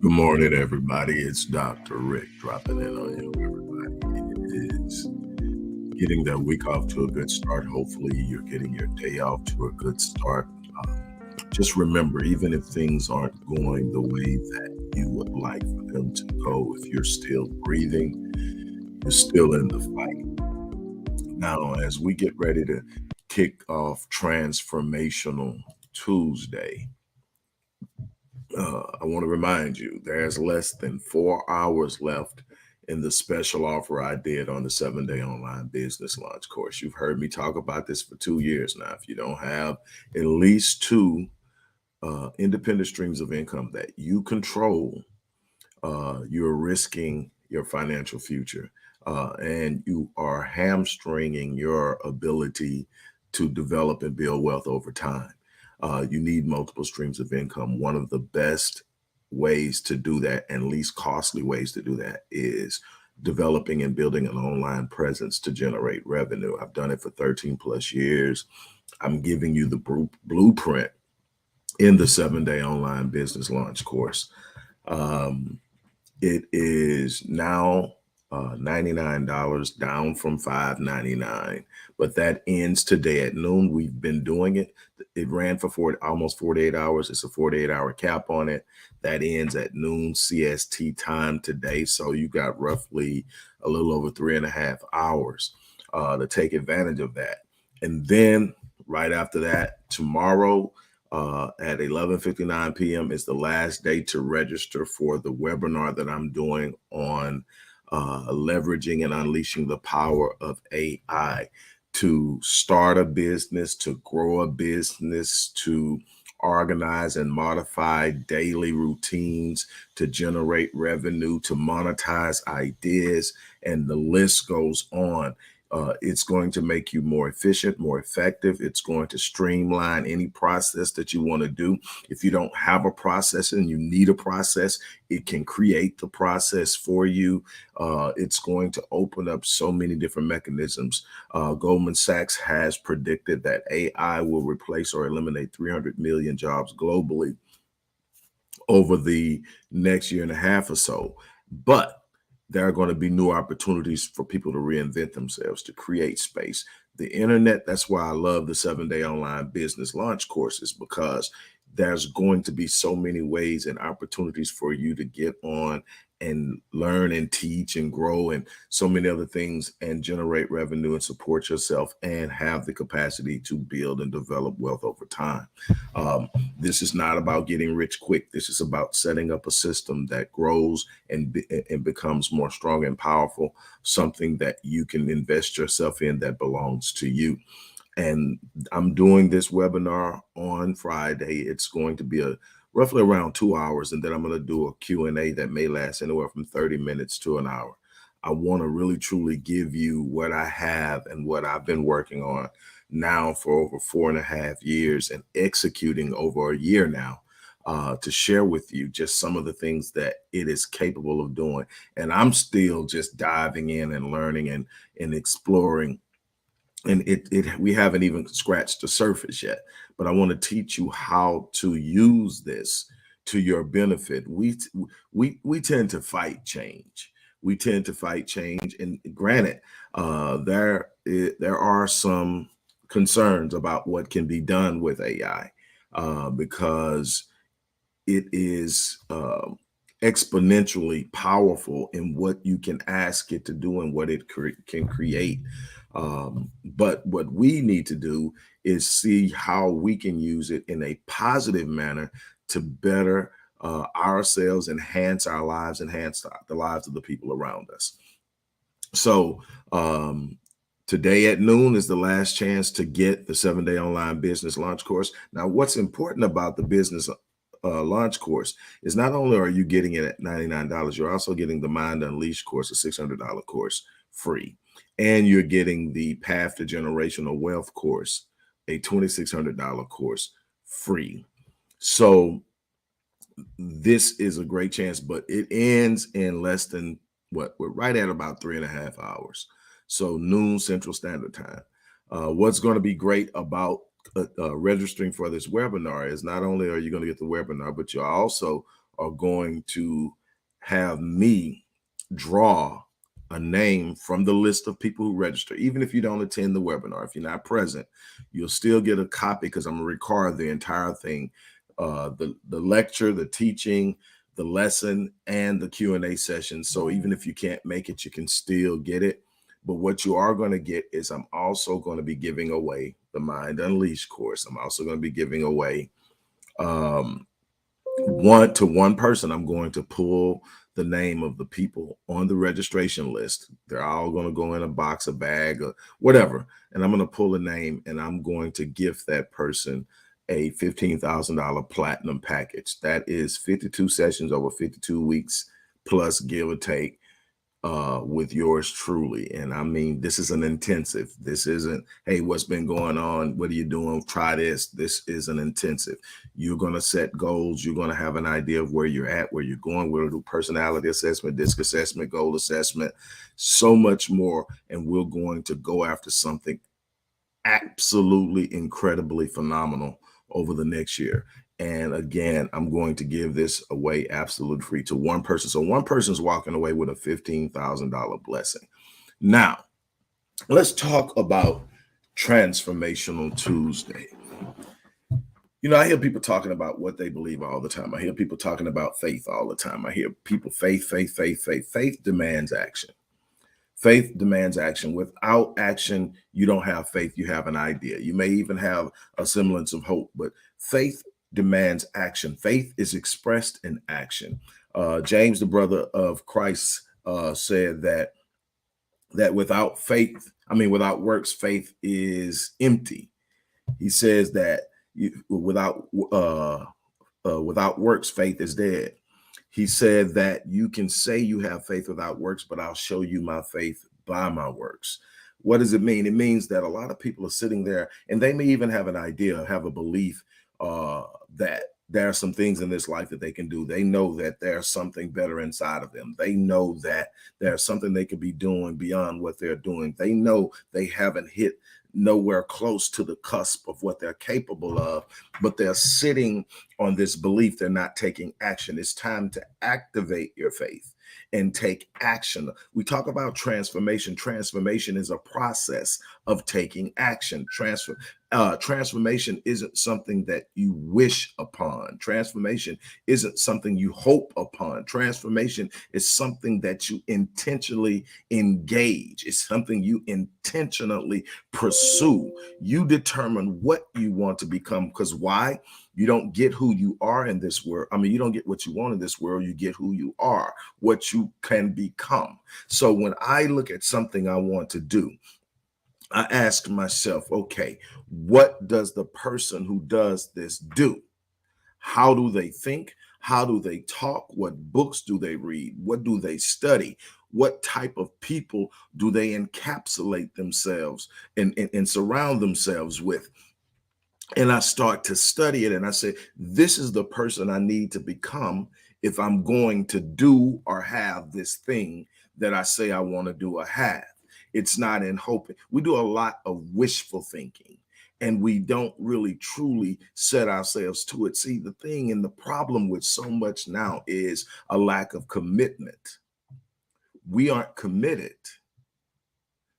Good morning, everybody. It's Dr. Rick dropping in on you, everybody. It is getting that week off to a good start. Hopefully, you're getting your day off to a good start. Um, just remember, even if things aren't going the way that you would like for them to go, if you're still breathing, you're still in the fight. Now, as we get ready to kick off Transformational Tuesday, I want to remind you there's less than 4 hours left in the special offer I did on the 7-day online business launch course. You've heard me talk about this for 2 years now. If you don't have at least two independent streams of income that you control, you're risking your financial future, and you are hamstringing your ability to develop and build wealth over time. You need multiple streams of income. One of the best ways to do that, and least costly ways to do that, is developing and building an online presence to generate revenue. I've done it for 13 plus years. I'm giving you the blueprint in the 7-day online business launch course. Um, it is now $99, down from $5.99, but that ends today at noon. We've been doing it. It ran for almost 48 hours. It's a 48-hour cap on it. That ends at noon CST time today. So you got roughly a little over 3.5 hours to take advantage of that. And then right after that, tomorrow, at 11:59 p.m. is the last day to register for the webinar that I'm doing on leveraging and unleashing the power of AI to start a business, to grow a business, to organize and modify daily routines, to generate revenue, to monetize ideas, and the list goes on. It's going to make you more efficient, more effective. It's going to streamline any process that you want to do. If you don't have a process and you need a process, it can create the process for you. It's going to open up so many different mechanisms. Goldman Sachs has predicted that AI will replace or eliminate 300 million jobs globally over the next year and a half or so. But there are going to be new opportunities for people to reinvent themselves, to create space. The internet, that's why I love the 7-day online business launch courses, because there's going to be so many ways and opportunities for you to get on and learn and teach and grow and so many other things and generate revenue and support yourself and have the capacity to build and develop wealth over time. Um, this is not about getting rich quick. This is about setting up a system that grows and becomes more strong and powerful, something that you can invest yourself in that belongs to you. And I'm doing this webinar on Friday. It's going to be a roughly around 2 hours, and then I'm going to do a Q&A that may last anywhere from 30 minutes to an hour. I want to really truly give you what I have and what I've been working on now for over 4.5 years and executing over a year now, to share with you just some of the things that it is capable of doing. And I'm still just diving in and learning and exploring, and we haven't even scratched the surface yet. But I want to teach you how to use this to your benefit. We tend to fight change. We tend to fight change, and granted, there are some concerns about what can be done with AI, because it is exponentially powerful in what you can ask it to do and what it can create. But what we need to do is see how we can use it in a positive manner to better ourselves, enhance our lives, enhance the lives of the people around us. So today at noon is the last chance to get the 7-day online business launch course. Now, what's important about the business launch course is not only are you getting it at $99, you're also getting the Mind Unleashed course, a $600 course, free. And you're getting the Path to Generational Wealth course, a $2,600 course, free. So this is a great chance, but it ends in less than we're right at about 3.5 hours. So noon Central Standard Time. What's going to be great about registering for this webinar is not only are you going to get the webinar, but you also are going to have me draw a name from the list of people who register. Even if you don't attend the webinar, if you're not present, you'll still get a copy because I'm going to record the entire thing, the lecture, the teaching, the lesson, and the Q&A session. So even if you can't make it, you can still get it. But what you are going to get is I'm also going to be giving away the Mind Unleashed course. I'm also going to be giving away one person. I'm going to pull the name of the people on the registration list. They're all going to go in a box, a bag, or whatever. And I'm going to pull a name and I'm going to gift that person a $15,000 platinum package. That is 52 sessions over 52 weeks plus give or take with yours truly. And I mean, this is an intensive. This isn't, hey, what's been going on? What are you doing? Try this. This is an intensive. You're going to set goals. You're going to have an idea of where you're at, where you're going. We'll do personality assessment, disc assessment, goal assessment, so much more. And we're going to go after something absolutely incredibly phenomenal over the next year. And again, I'm going to give this away absolutely free to one person. So one person's walking away with a $15,000 blessing. Now, let's talk about Transformational Tuesday. You know, I hear people talking about what they believe all the time. I hear people talking about faith all the time. I hear people, faith. Faith demands action. Faith demands action. Without action, you don't have faith. You have an idea. You may even have a semblance of hope, but faith demands action. Faith is expressed in action. James, the brother of Christ, said that without faith, without works, faith is empty. He says that without works, faith is dead. He said that you can say you have faith without works, but I'll show you my faith by my works. What does it mean? It means that a lot of people are sitting there and they may even have an idea, have a belief that there are some things in this life that they can do. They know that there's something better inside of them. They know that there's something they could be doing beyond what they're doing. They know they haven't hit nowhere close to the cusp of what they're capable of, but they're sitting on this belief. They're not taking action. It's time to activate your faith and take action. We talk about transformation. Transformation is a process of taking action. Transformation isn't something that you wish upon. Transformation isn't something you hope upon. Transformation is something that you intentionally engage. It's something you intentionally pursue. You determine what you want to become, because why? You don't get who you are in this world. You don't get what you want in this world. You get who you are, what you can become. So when I look at something I want to do, I ask myself, okay, what does the person who does this do? How do they think? How do they talk? What books do they read? What do they study? What type of people do they encapsulate themselves and surround themselves with? And I start to study it and I say, this is the person I need to become if I'm going to do or have this thing that I say I want to do or have. It's not in hoping. We do a lot of wishful thinking and we don't really truly set ourselves to it. See, the thing and the problem with so much now is a lack of commitment. We aren't committed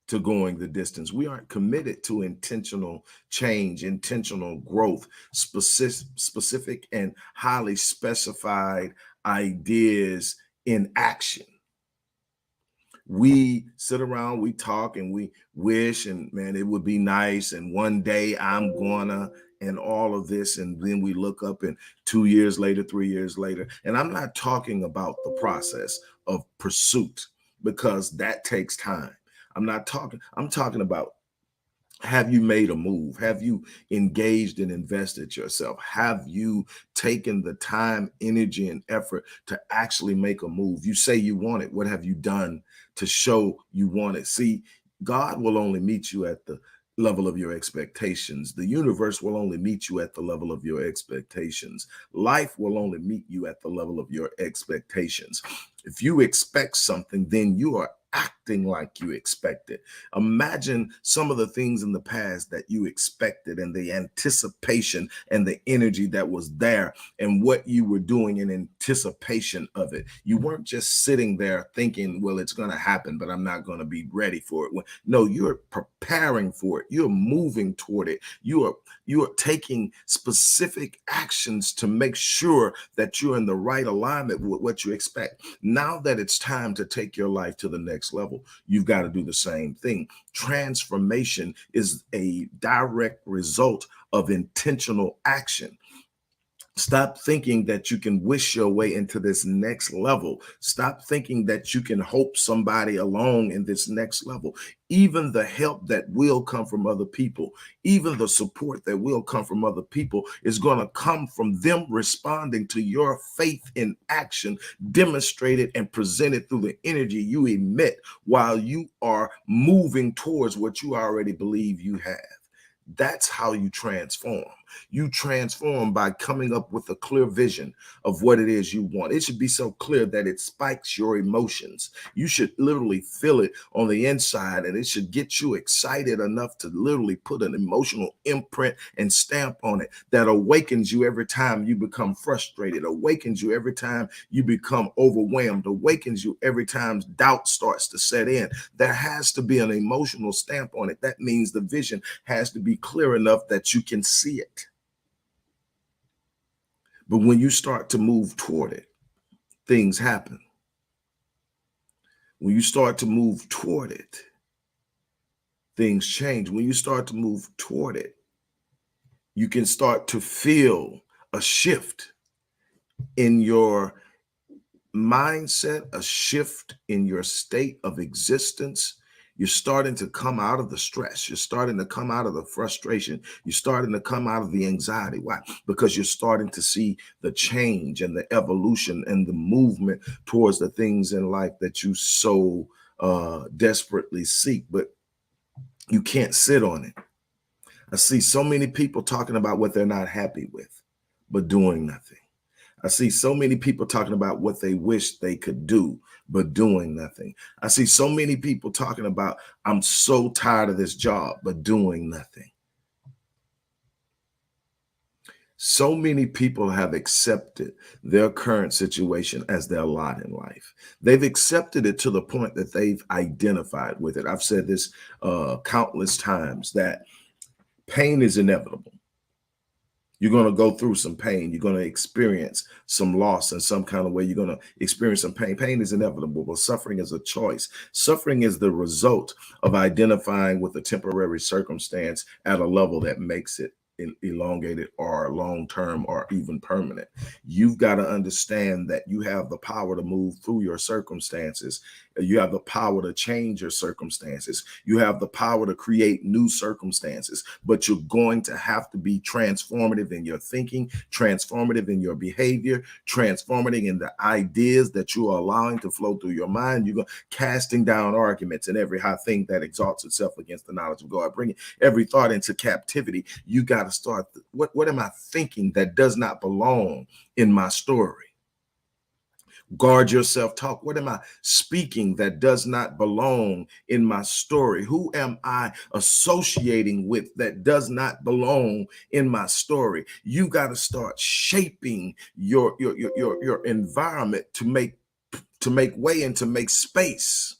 to going the distance. We aren't committed to intentional change, intentional growth, specific and highly specified ideas in action. We sit around, we talk and we wish, and man, it would be nice. And one day I'm gonna, and all of this. And then we look up and 2 years later, 3 years later, and I'm not talking about the process of pursuit because that takes time. I'm talking about, have you made a move? Have you engaged and invested yourself? Have you taken the time, energy, and effort to actually make a move? You say you want it. What have you done to show you want it? See, God will only meet you at the level of your expectations. The universe will only meet you at the level of your expectations. Life will only meet you at the level of your expectations. If you expect something, then you are acting like you expected. Imagine some of the things in the past that you expected and the anticipation and the energy that was there and what you were doing in anticipation of it. You weren't just sitting there thinking, well, it's going to happen, but I'm not going to be ready for it. No, you're preparing for it. You're moving toward it. You are taking specific actions to make sure that you're in the right alignment with what you expect. Now that it's time to take your life to the next level, you've got to do the same thing. Transformation is a direct result of intentional action. Stop thinking that you can wish your way into this next level. Stop thinking that you can hope somebody along in this next level. Even the help that will come from other people, even the support that will come from other people is going to come from them responding to your faith in action, demonstrated and presented through the energy you emit while you are moving towards what you already believe you have. That's how you transform. You transform by coming up with a clear vision of what it is you want. It should be so clear that it spikes your emotions. You should literally feel it on the inside, and it should get you excited enough to literally put an emotional imprint and stamp on it that awakens you every time you become frustrated, awakens you every time you become overwhelmed, awakens you every time doubt starts to set in. There has to be an emotional stamp on it. That means the vision has to be clear enough that you can see it. But when you start to move toward it, things happen. When you start to move toward it, things change. When you start to move toward it, you can start to feel a shift in your mindset, a shift in your state of existence. You're starting to come out of the stress. You're starting to come out of the frustration. You're starting to come out of the anxiety. Why? Because you're starting to see the change and the evolution and the movement towards the things in life that you so desperately seek, but you can't sit on it. I see so many people talking about what they're not happy with, but doing nothing. I see so many people talking about what they wish they could do, but doing nothing. I see so many people talking about, I'm so tired of this job, but doing nothing. So many people have accepted their current situation as their lot in life. They've accepted it to the point that they've identified with it. I've said this countless times that pain is inevitable. You're going to go through some pain. You're going to experience some loss in some kind of way. You're going to experience some pain. Pain is inevitable, but suffering is a choice. Suffering is the result of identifying with a temporary circumstance at a level that makes it elongated or long-term or even permanent. You've got to understand that you have the power to move through your circumstances. You have the power to change your circumstances. You have the power to create new circumstances, but you're going to have to be transformative in your thinking, transformative in your behavior, transformative in the ideas that you are allowing to flow through your mind. You're casting down arguments and every high thing that exalts itself against the knowledge of God, bringing every thought into captivity. You got to start, what am I thinking that does not belong in my story? Guard your self-talk. What am I speaking that does not belong in my story? Who am I associating with that does not belong in my story? You got to start shaping your environment to make way and to make space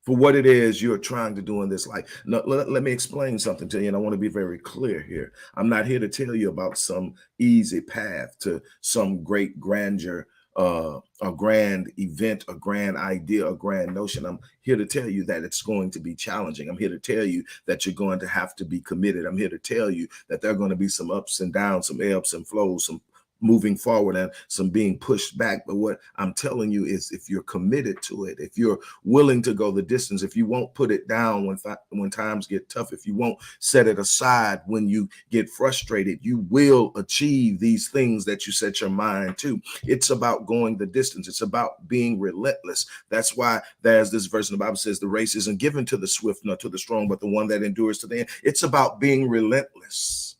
for what it is you're trying to do in this life. Now, let me explain something to you, and I want to be very clear here. I'm not here to tell you about some easy path to some great grandeur, a grand event, a grand idea, a grand notion. I'm here to tell you that it's going to be challenging. I'm here to tell you that you're going to have to be committed. I'm here to tell you that there are going to be some ups and downs, some ebbs and flows, some moving forward and some being pushed back. But what I'm telling you is if you're committed to it, if you're willing to go the distance, if you won't put it down when times get tough, if you won't set it aside when you get frustrated, you will achieve these things that you set your mind to. It's about going the distance. It's about being relentless. That's why there's this verse in the Bible says the race isn't given to the swift nor to the strong, but the one that endures to the end. It's about being relentless.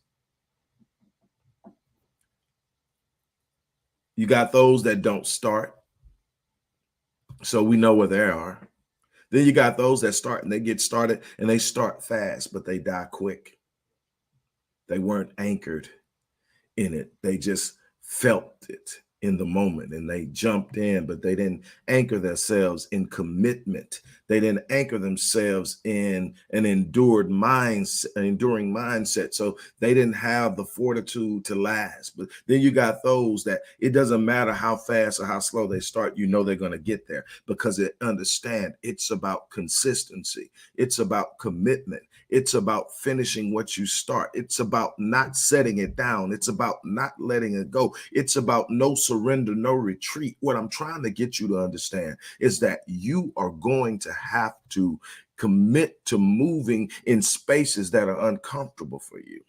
You got those that don't start. So we know where they are. Then you got those that start and they get started and they start fast, but they die quick. They weren't anchored in it. They just felt it in the moment and they jumped in, but they didn't anchor themselves in commitment. They didn't anchor themselves in an enduring mindset. So they didn't have the fortitude to last. But then you got those that it doesn't matter how fast or how slow they start, you know they're going to get there because they understand it's about consistency. It's about commitment. It's about finishing what you start. It's about not setting it down. It's about not letting it go. It's about no surrender, no retreat. What I'm trying to get you to understand is that you are going to have to commit to moving in spaces that are uncomfortable for you.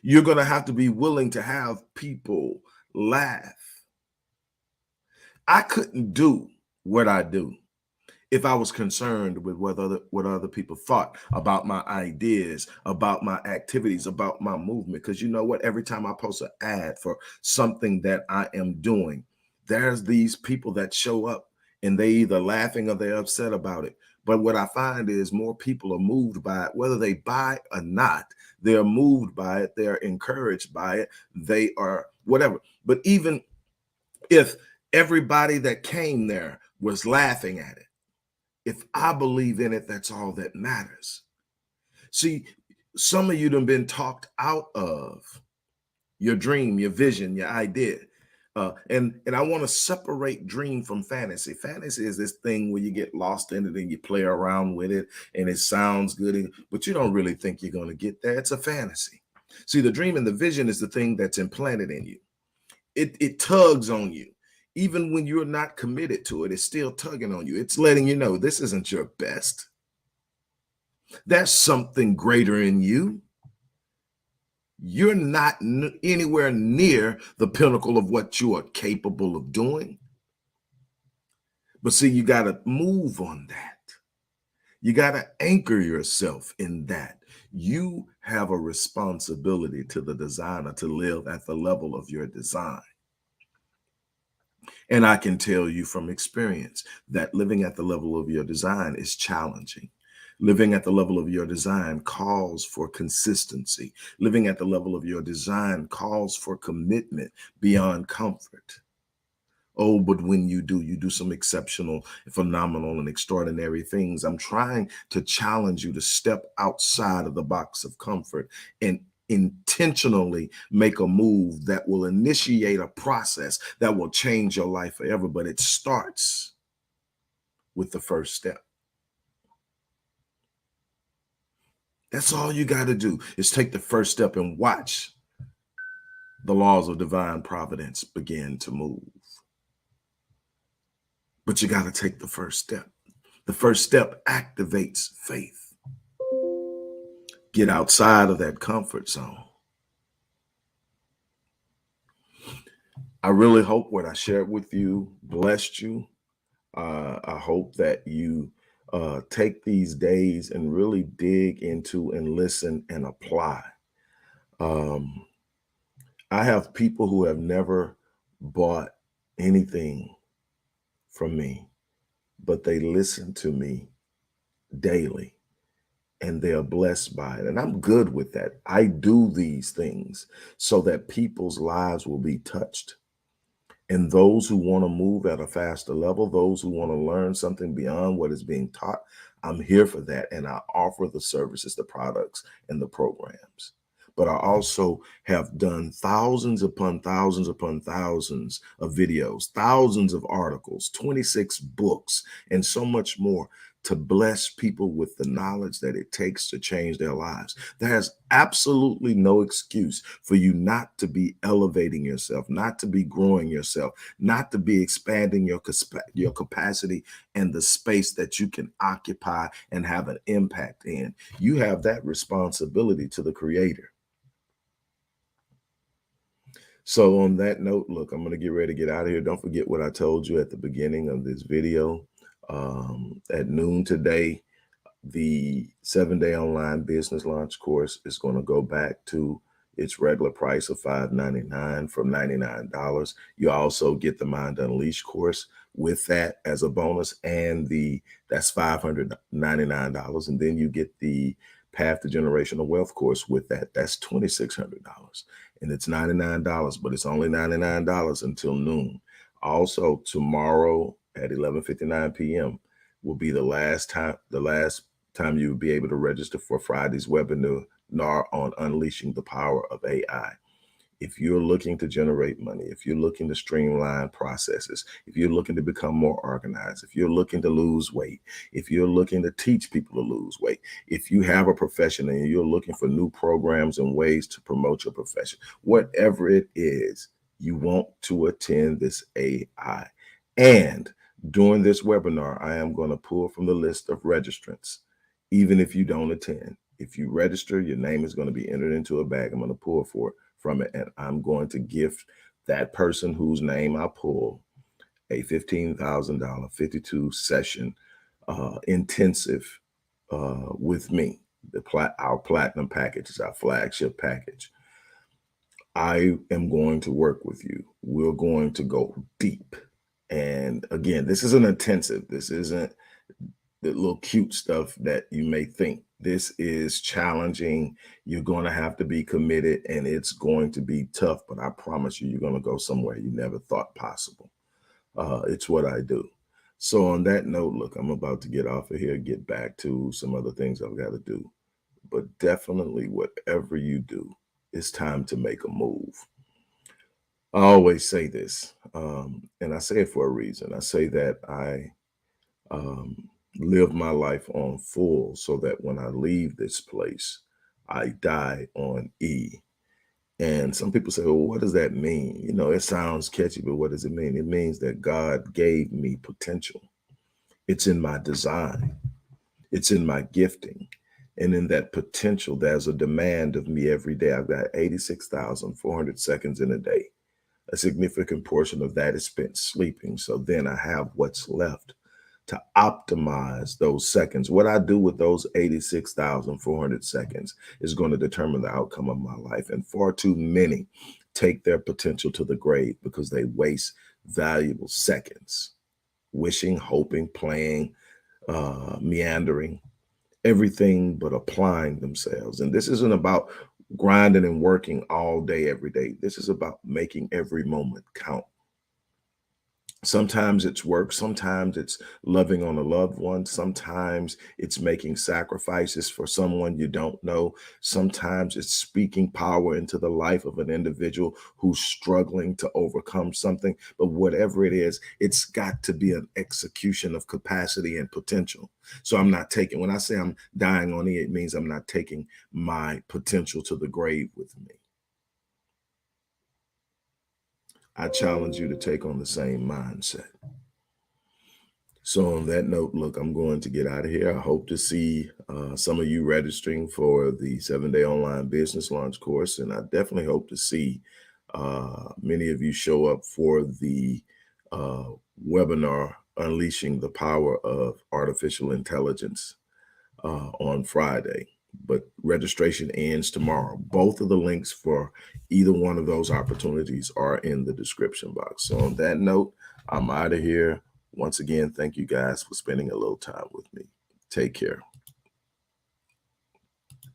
You're going to have to be willing to have people laugh. I couldn't do what I do if I was concerned with what other people thought about my ideas, about my activities, about my movement. Because you know what? Every time I post an ad for something that I am doing, there's these people that show up and they either laughing or they're upset about it. But what I find is more people are moved by it, whether they buy or not. They're moved by it. They're encouraged by it. They are whatever. But even if everybody that came there was laughing at it, if I believe in it, that's all that matters. See, some of you done been talked out of your dream, your vision, your idea. And I want to separate dream from fantasy. Fantasy is this thing where you get lost in it and you play around with it and it sounds good, but you don't really think you're going to get there. It's a fantasy. See, the dream and the vision is the thing that's implanted in you. It tugs on you. Even when you're not committed to it, it's still tugging on you. It's letting you know this isn't your best. There's something greater in you. You're not anywhere near the pinnacle of what you are capable of doing. But see, you got to move on that. You got to anchor yourself in that. You have a responsibility to the designer to live at the level of your design. And I can tell you from experience that living at the level of your design is challenging. Living at the level of your design calls for consistency. Living at the level of your design calls for commitment beyond comfort. Oh, but when you do some exceptional, phenomenal, and extraordinary things. I'm trying to challenge you to step outside of the box of comfort and intentionally make a move that will initiate a process that will change your life forever. But it starts with the first step. That's all you got to do is take the first step and watch the laws of divine providence begin to move. But you got to take the first step. The first step activates faith. Get outside of that comfort zone. I really hope what I shared with you blessed you. I hope that you take these days and really dig into and listen and apply. Um, I have people who have never bought anything from me, but they listen to me daily and they are blessed by it. And I'm good with that. I do these things so that people's lives will be touched. And those who want to move at a faster level, those who want to learn something beyond what is being taught, I'm here for that. And I offer the services, the products, and the programs. But I also have done thousands upon thousands upon thousands of videos, thousands of articles, 26 books, and so much more to bless people with the knowledge that it takes to change their lives. There's absolutely no excuse for you not to be elevating yourself, not to be growing yourself, not to be expanding your capacity and the space that you can occupy and have an impact in. You have that responsibility to the Creator. So on that note, look, I'm going to get ready to get out of here. Don't forget what I told you at the beginning of this video. At noon today, the 7-day online business launch course is going to go back to Its regular price of $5.99 from $99. You also get the Mind Unleashed course with that as a bonus, and that's $599. And then you get the Path to Generational Wealth course with that. That's $2,600. And it's $99, but it's only $99 until noon. Also, tomorrow at 11:59 p.m. will be the last time you'll be able to register for Friday's webinar on unleashing the power of AI. If you're looking to generate money, if you're looking to streamline processes, if you're looking to become more organized, if you're looking to lose weight, if you're looking to teach people to lose weight, if you have a profession and you're looking for new programs and ways to promote your profession, whatever it is, you want to attend this AI. And during this webinar, I am going to pull from the list of registrants, even if you don't attend. If you register, your name is going to be entered into a bag. I'm going to pull from it, and I'm going to gift that person whose name I pull a $15,000 52 session intensive with me. Our platinum package is our flagship package. I am going to work with you. We're going to go deep. And again, this is an intensive. This isn't the little cute stuff that you may think. This is challenging. You're going to have to be committed, and it's going to be tough, but I promise you, you're going to go somewhere you never thought possible. It's what I do. So on that note, look, I'm about to get off of here, get back to some other things I've got to do. But definitely, whatever you do, it's time to make a move. I always say this, and I say it for a reason. I say that I live my life on full so that when I leave this place, I die on E. And some people say, well, what does that mean? You know, it sounds catchy, but what does it mean? It means that God gave me potential. It's in my design. It's in my gifting. And in that potential, there's a demand of me every day. I've got 86,400 seconds in a day. A significant portion of that is spent sleeping. So then I have what's left to optimize those seconds. What I do with those 86,400 seconds is going to determine the outcome of my life. And far too many take their potential to the grave because they waste valuable seconds, wishing, hoping, playing, meandering, everything but applying themselves. And this isn't about grinding and working all day, every day. This is about making every moment count. Sometimes it's work. Sometimes it's loving on a loved one. Sometimes it's making sacrifices for someone you don't know. Sometimes it's speaking power into the life of an individual who's struggling to overcome something. But whatever it is, it's got to be an execution of capacity and potential. So I'm not taking, when I say I'm dying on E, it means I'm not taking my potential to the grave with me. I challenge you to take on the same mindset. So on that note, look, I'm going to get out of here. I hope to see some of you registering for the 7-day online business launch course. And I definitely hope to see many of you show up for the webinar, Unleashing the Power of Artificial Intelligence on Friday. But registration ends tomorrow. Both of the links for either one of those opportunities are in the description box. So on that note, I'm out of here. Once again, thank you guys for spending a little time with me. Take care.